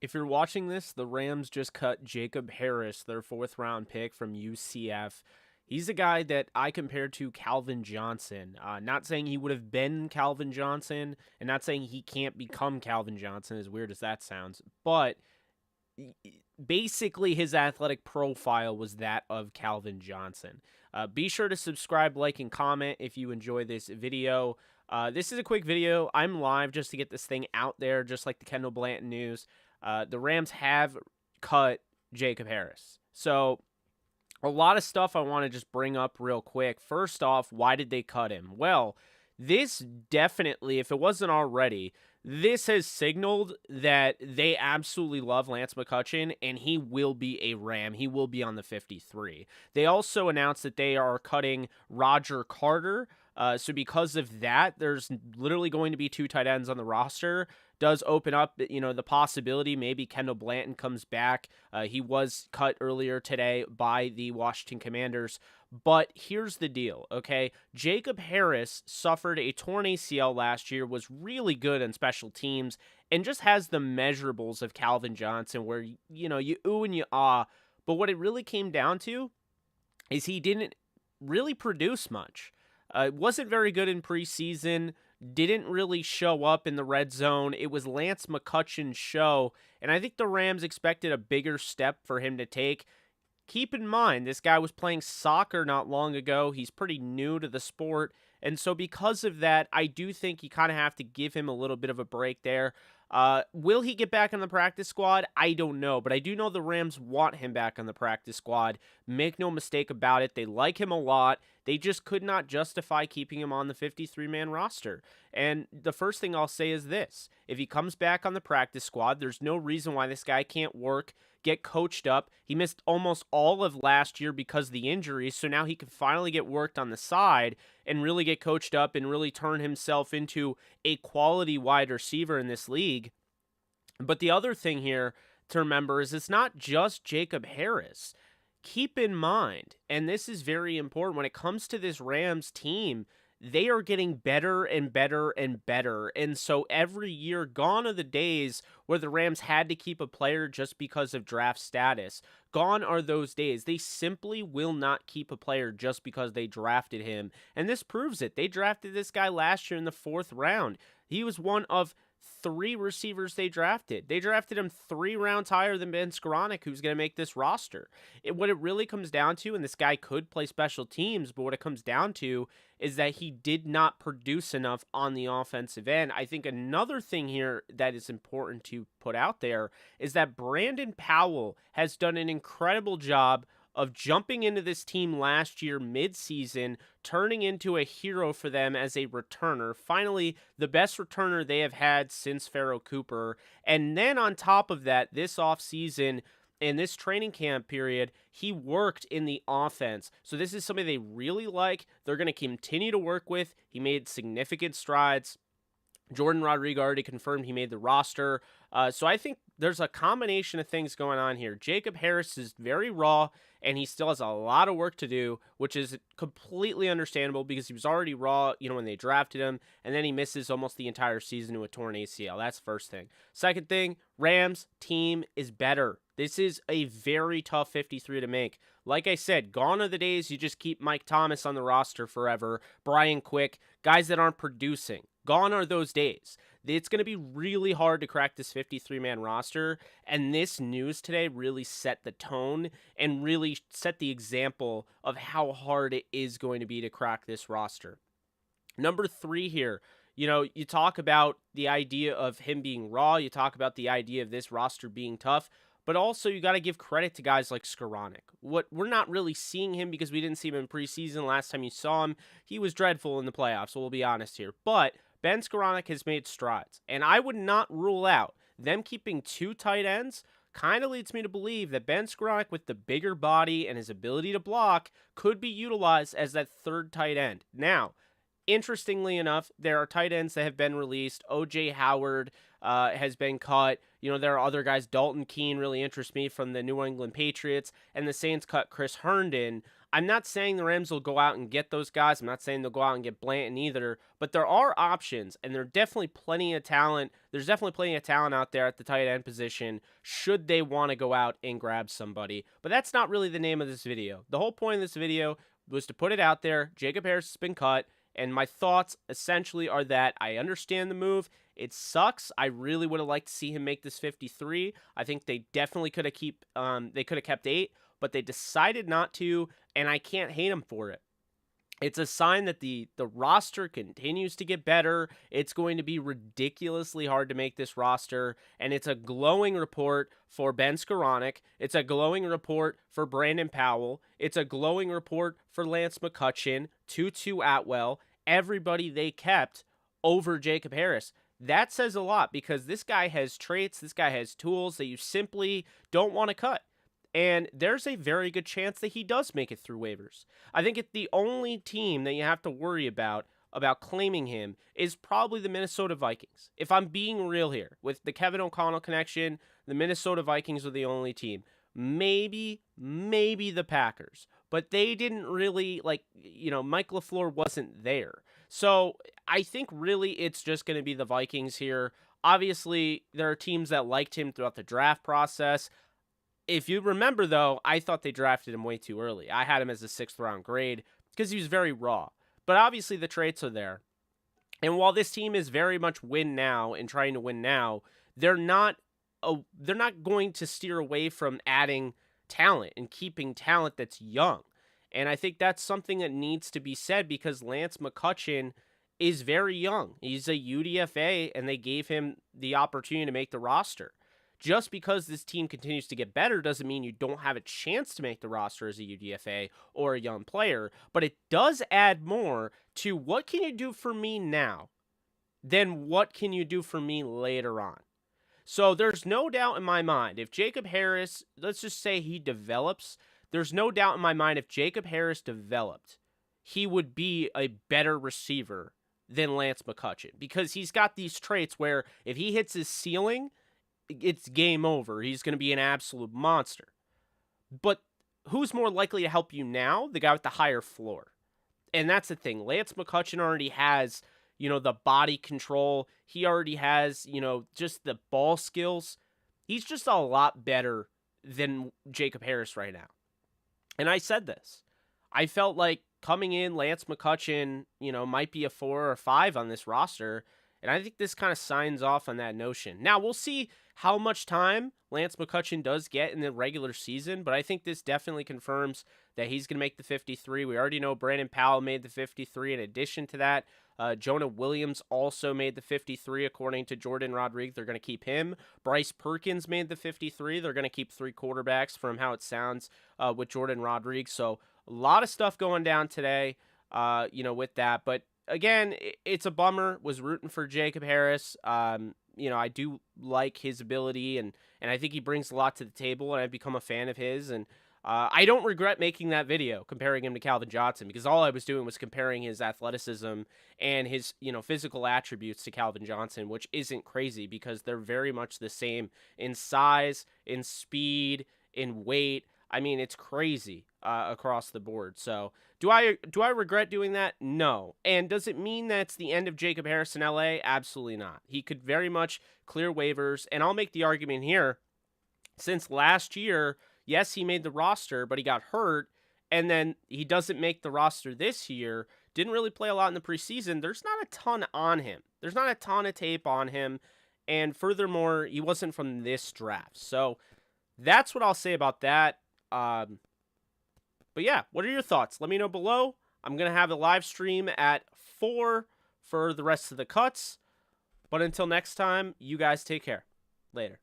If you're watching this, the Rams just cut Jacob Harris, their fourth round pick from UCF. He's a guy that I compared to Calvin Johnson. Not saying he would have been Calvin Johnson, and not saying he can't become Calvin Johnson, as weird as that sounds, but basically his athletic profile was that of Calvin Johnson. Be sure to subscribe, like, and comment if you enjoy this video. This is a quick video. I'm live just to get this thing out there, just like the Kendall Blanton news. The Rams have cut Jacob Harris. So a lot of stuff I want to just bring up real quick. First off, why did they cut him? Well, this definitely, if it wasn't already, this has signaled that they absolutely love Lance McCutcheon, and he will be a Ram. He will be on the 53. They also announced that they are cutting Roger Carter. So because of that, there's literally going to be two tight ends on the roster. Does open up, the possibility maybe Kendall Blanton comes back. He was cut earlier today by the Washington Commanders. But here's the deal, okay? Jacob Harris suffered a torn ACL last year, was really good in special teams, and just has the measurables of Calvin Johnson where, you ooh and you ah. But what it really came down to is he didn't really produce much. Wasn't very good in preseason, didn't really show up in the red zone. It was Lance McCutcheon's show, and I think the Rams expected a bigger step for him to take. Keep in mind, this guy was playing soccer not long ago. He's pretty new to the sport, and so because of that, I do think you kind of have to give him a little bit of a break there. Will he get back on the practice squad? I don't know, but I do know the Rams want him back on the practice squad. Make no mistake about it. They like him a lot. They just could not justify keeping him on the 53-man roster. And the first thing I'll say is this. If he comes back on the practice squad, there's no reason why this guy can't work, get coached up. He missed almost all of last year because of the injuries, so now he can finally get worked on the side and really get coached up and really turn himself into a quality wide receiver in this league. But the other thing here to remember is it's not just Jacob Harris. Keep in mind, and this is very important, when it comes to this Rams team, they are getting better and better and better. And so every year, gone are the days where the Rams had to keep a player just because of draft status. Gone are those days. They simply will not keep a player just because they drafted him. And this proves it. They drafted this guy last year in the 4th round. He was one of 3 receivers they drafted. They drafted him 3 rounds higher than Ben Skoranek, who's going to make this roster. What it really comes down to, and this guy could play special teams, but what it comes down to is that he did not produce enough on the offensive end. I think another thing here that is important to put out there is that Brandon Powell has done an incredible job of jumping into this team last year midseason, turning into a hero for them as a returner. Finally, the best returner they have had since Pharaoh Cooper. And then on top of that, this offseason, in this training camp period, he worked in the offense. So this is something they really like. They're going to continue to work with. He made significant strides. Jordan Rodrigo already confirmed he made the roster. So I think there's a combination of things going on here. Jacob Harris is very raw, and he still has a lot of work to do, which is completely understandable because he was already raw, when they drafted him, and then he misses almost the entire season to a torn ACL. That's the first thing. Second thing, Rams team is better. This is a very tough 53 to make. Like I said, gone are the days you just keep Mike Thomas on the roster forever, Brian Quick, guys that aren't producing. Gone are those days. It's going to be really hard to crack this 53-man roster, and this news today really set the tone and really set the example of how hard it is going to be to crack this roster. Number 3 here, you talk about the idea of him being raw, you talk about the idea of this roster being tough, but also you got to give credit to guys like Skoranek. We're not really seeing him because we didn't see him in preseason. Last time you saw him, he was dreadful in the playoffs, so we'll be honest here. But Ben Skoranek has made strides, and I would not rule out them keeping 2 tight ends. Kind of leads me to believe that Ben Skoranek, with the bigger body and his ability to block, could be utilized as that 3rd tight end. Now, interestingly enough, there are tight ends that have been released. O.J. Howard has been cut. There are other guys. Dalton Keene really interests me from the New England Patriots, and the Saints cut Chris Herndon. I'm not saying the Rams will go out and get those guys. I'm not saying they'll go out and get Blanton either, but there are options, and there's definitely plenty of talent. There's definitely plenty of talent out there at the tight end position should they want to go out and grab somebody. But that's not really the name of this video. The whole point of this video was to put it out there. Jacob Harris has been cut, and my thoughts essentially are that I understand the move. It sucks. I really would have liked to see him make this 53. I think they definitely could have kept 8, but they decided not to, and I can't hate him for it. It's a sign that the roster continues to get better. It's going to be ridiculously hard to make this roster, and it's a glowing report for Ben Skoranek. It's a glowing report for Brandon Powell. It's a glowing report for Lance McCutcheon, Tutu Atwell, everybody they kept over Jacob Harris. That says a lot because this guy has traits, this guy has tools that you simply don't want to cut. And there's a very good chance that he does make it through waivers. I think the only team that you have to worry about claiming him is probably the Minnesota Vikings. If I'm being real here, with the Kevin O'Connell connection, the Minnesota Vikings are the only team. Maybe the Packers. But they didn't really, Mike LaFleur wasn't there. So I think really it's just going to be the Vikings here. Obviously, there are teams that liked him throughout the draft process. If you remember, though, I thought they drafted him way too early. I had him as a 6th-round grade because he was very raw. But obviously the traits are there. And while this team is very much win now and trying to win now, they're not going to steer away from adding talent and keeping talent that's young. And I think that's something that needs to be said because Lance McCutcheon is very young. He's a UDFA, and they gave him the opportunity to make the roster. Just because this team continues to get better doesn't mean you don't have a chance to make the roster as a UDFA or a young player, but it does add more to what can you do for me now than what can you do for me later on. So there's no doubt in my mind, if Jacob Harris, let's just say he develops, there's no doubt in my mind if Jacob Harris developed, he would be a better receiver than Lance McCutcheon because he's got these traits where if he hits his ceiling, it's game over. He's going to be an absolute monster. But who's more likely to help you now? The guy with the higher floor. And that's the thing. Lance McCutcheon already has, the body control. He already has, just the ball skills. He's just a lot better than Jacob Harris right now. And I said this. I felt like coming in, Lance McCutcheon, might be a 4 or 5 on this roster. And I think this kind of signs off on that notion. Now, we'll see how much time Lance McCutcheon does get in the regular season, but I think this definitely confirms that he's going to make the 53. We already know Brandon Powell made the 53. In addition to that, Jonah Williams also made the 53, according to Jordan Rodriguez. They're going to keep him. Bryce Perkins made the 53. They're going to keep 3 quarterbacks from how it sounds with Jordan Rodriguez. So a lot of stuff going down today, with that. But again, it's a bummer. Was rooting for Jacob Harris. I do like his ability, and I think he brings a lot to the table, and I've become a fan of his. And I don't regret making that video comparing him to Calvin Johnson because all I was doing was comparing his athleticism and his, physical attributes to Calvin Johnson, which isn't crazy because they're very much the same in size, in speed, in weight. I mean, it's crazy across the board. So do I regret doing that? No. And does it mean that's the end of Jacob Harris in LA? Absolutely not. He could very much clear waivers. And I'll make the argument here, since last year, yes, he made the roster, but he got hurt. And then he doesn't make the roster this year. Didn't really play a lot in the preseason. There's not a ton on him. There's not a ton of tape on him. And furthermore, he wasn't from this draft. So that's what I'll say about that. But yeah, what are your thoughts? Let me know below. I'm going to have a live stream at 4 for the rest of the cuts. But until next time, you guys take care. Later.